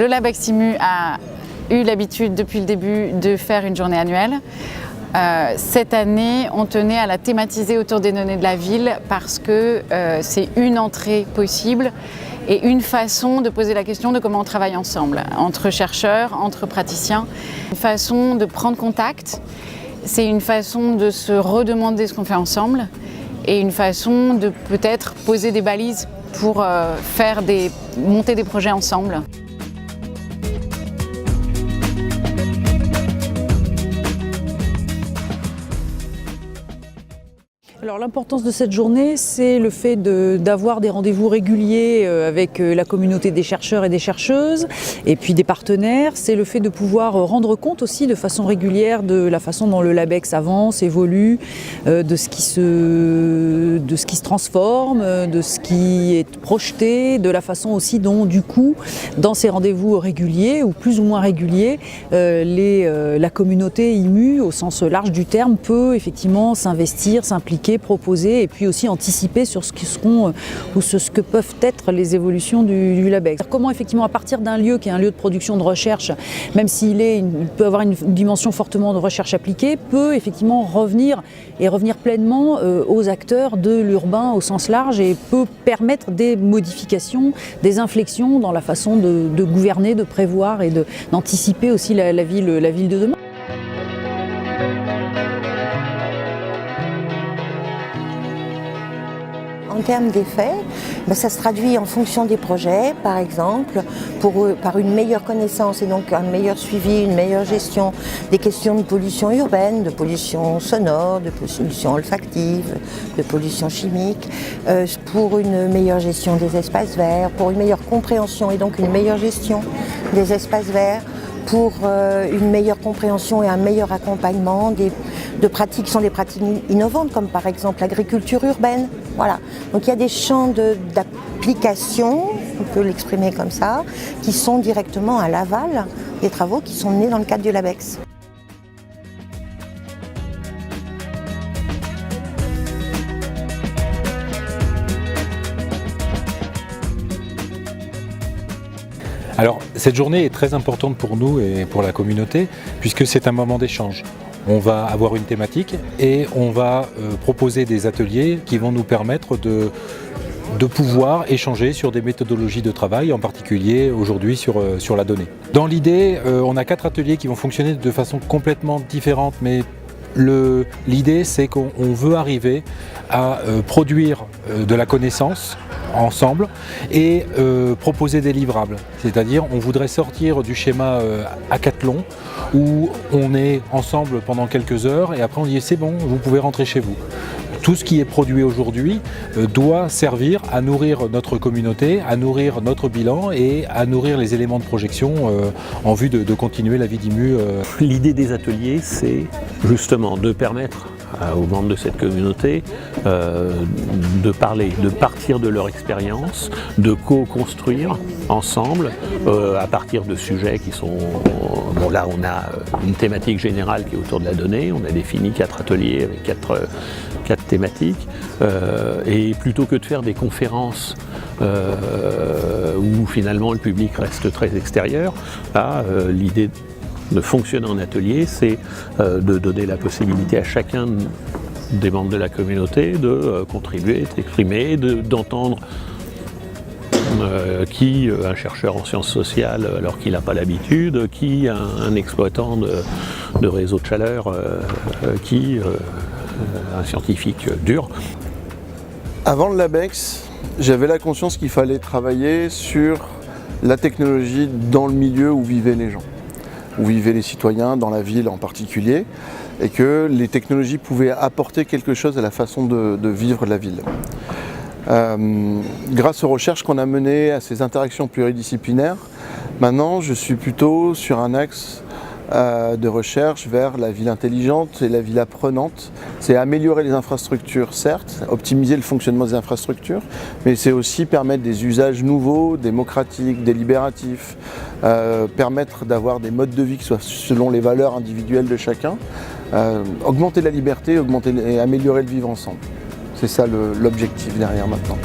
Le Labex IMU a eu l'habitude depuis le début de faire une journée annuelle. Cette année, on tenait à la thématiser autour des données de la ville parce que c'est une entrée possible et une façon de poser la question de comment on travaille ensemble, entre chercheurs, entre praticiens. Une façon de prendre contact, c'est une façon de se redemander ce qu'on fait ensemble et une façon de peut-être poser des balises pour monter des projets ensemble. Alors l'importance de cette journée, c'est le fait d'avoir des rendez-vous réguliers avec la communauté des chercheurs et des chercheuses et puis des partenaires. C'est le fait de pouvoir rendre compte aussi de façon régulière de la façon dont le Labex avance, évolue, de ce qui se transforme, de ce qui est projeté, de la façon aussi dont du coup, dans ces rendez-vous réguliers ou plus ou moins réguliers, la communauté IMU au sens large du terme peut effectivement s'investir, s'impliquer, proposer et puis aussi anticiper sur ce qui seront ou ce que peuvent être les évolutions du Labex. Comment effectivement à partir d'un lieu qui est un lieu de production de recherche, même s'il peut avoir une dimension fortement de recherche appliquée, peut effectivement revenir pleinement aux acteurs de l'urbain au sens large et peut permettre des modifications, des inflexions dans la façon de gouverner, de prévoir et d'anticiper aussi la ville de demain. En termes d'effets, ça se traduit en fonction des projets, par exemple, par une meilleure connaissance et donc un meilleur suivi, une meilleure gestion des questions de pollution urbaine, de pollution sonore, de pollution olfactive, de pollution chimique, pour une meilleure gestion des espaces verts, pour une meilleure compréhension et donc une meilleure gestion des espaces verts, pour une meilleure compréhension et un meilleur accompagnement de pratiques qui sont des pratiques innovantes, comme par exemple l'agriculture urbaine. Voilà. Donc il y a des champs d'application, on peut l'exprimer comme ça, qui sont directement à l'aval des travaux qui sont menés dans le cadre du Labex. Alors, cette journée est très importante pour nous et pour la communauté, puisque c'est un moment d'échange. On va avoir une thématique et on va proposer des ateliers qui vont nous permettre de pouvoir échanger sur des méthodologies de travail, en particulier aujourd'hui sur la donnée. Dans l'idée, on a 4 ateliers qui vont fonctionner de façon complètement différente, mais l'idée c'est qu'on veut arriver à produire de la connaissance ensemble et proposer des livrables. C'est-à-dire on voudrait sortir du schéma hackathon où on est ensemble pendant quelques heures et après on dit c'est bon, vous pouvez rentrer chez vous. Tout ce qui est produit aujourd'hui doit servir à nourrir notre communauté, à nourrir notre bilan et à nourrir les éléments de projection en vue de continuer la vie d'IMU. L'idée des ateliers, c'est justement de permettre aux membres de cette communauté de parler, de partir de leur expérience, de co-construire ensemble à partir de sujets qui sont... Bon là on a une thématique générale qui est autour de la donnée, on a défini 4 ateliers avec 4 thématiques et plutôt que de faire des conférences où finalement le public reste très extérieur, là l'idée de fonctionner en atelier, c'est de donner la possibilité à chacun des membres de la communauté de contribuer, d'exprimer, d'entendre un chercheur en sciences sociales alors qu'il n'a pas l'habitude, un exploitant de réseau de chaleur, un scientifique dur. Avant le Labex, j'avais la conscience qu'il fallait travailler sur la technologie dans le milieu où vivaient les gens, où vivaient les citoyens, dans la ville en particulier, et que les technologies pouvaient apporter quelque chose à la façon de vivre la ville. Grâce aux recherches qu'on a menées, à ces interactions pluridisciplinaires, maintenant je suis plutôt sur un axe de recherche vers la ville intelligente et la ville apprenante. C'est améliorer les infrastructures, certes, optimiser le fonctionnement des infrastructures, mais c'est aussi permettre des usages nouveaux, démocratiques, délibératifs, permettre d'avoir des modes de vie qui soient selon les valeurs individuelles de chacun, augmenter la liberté, et améliorer le vivre ensemble. C'est ça l'objectif derrière maintenant.